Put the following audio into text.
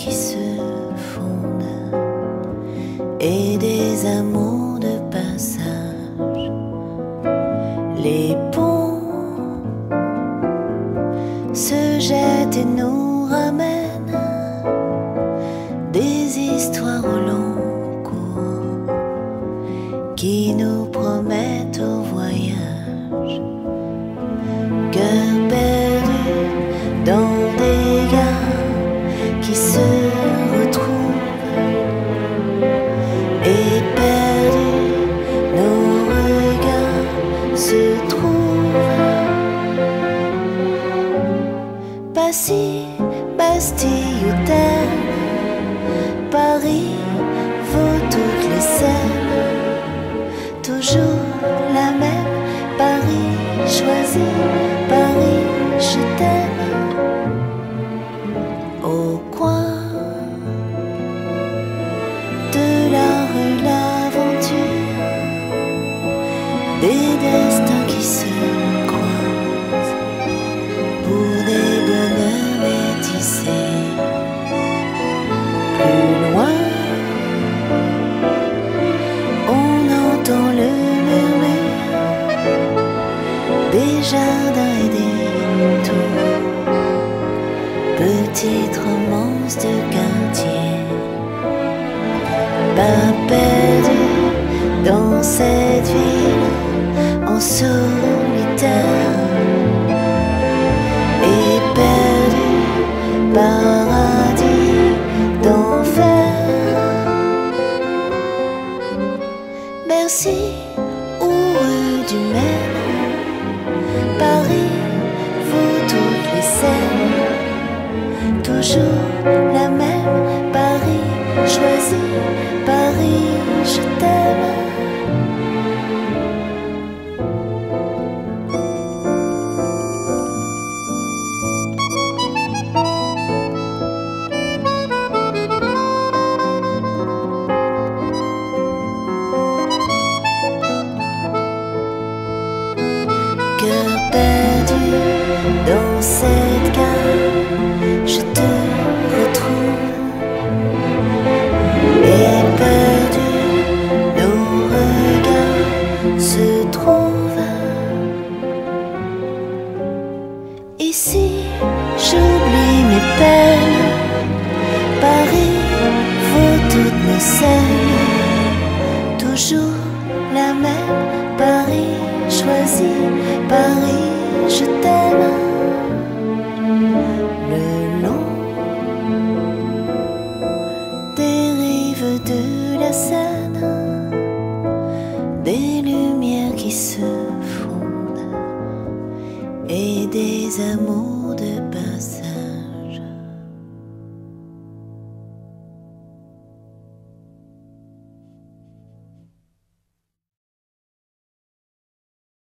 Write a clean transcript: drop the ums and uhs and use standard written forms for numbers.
qui se fondent et des amours de passage. Les ponts se jettent et nous ramènent des histoires au long cours qui nous promettent au voyage. Cœur perdu dans des gares qui se retrouvent et perdus, nos regards se trouvent. Passy, Bastille ou Terre, Paris vaut toutes les scènes. Toujours la même, Paris choisi, Paris je t'aime. Au coin de la rue l'aventure, des destins qui se croisent pour des bonheurs métissés. Plus loin, on entend le murmure des jardins et des tours, petite romance de quartier. Pas perdu dans cette ville en solitaire et perdu, paradis d'enfer. Bercy ou rue du Maine, Paris vaut toutes les scènes. Toujours la même, Paris choisi, Paris je t'aime. Cœur perdu dans cette gare, je te retrouve et perdu, nos regards se trouvent. Ici, j'oublie mes peines, Paris vaut toutes mes scènes. Toujours la même, Paris choisi, Paris je t'aime. Le long des rives de la Seine, des lumières qui se fondent et des amours de passage.